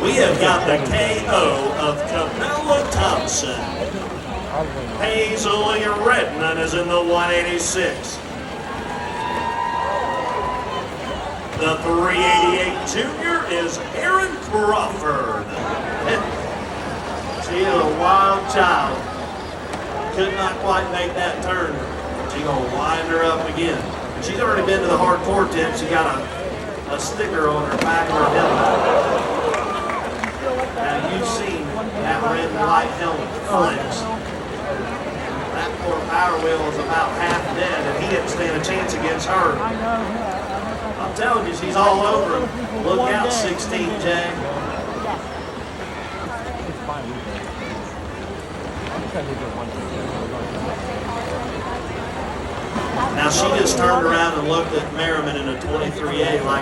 We have got the KO of Camilla Thompson. Hazel Redmond is in the 186. The 388 junior is Aaron Crawford. She is a wild child. Could not quite make that turn. She's going to wind her up again. She's already been to the hardcore tent. She got a sticker on her back of her helmet. Now you've seen that red and white helmet flex. That poor power wheel is about half dead, and he didn't stand a chance against her. I'm telling you, she's all over him. Look out, 16J. Now she just turned around and looked at Merriman in a 23A like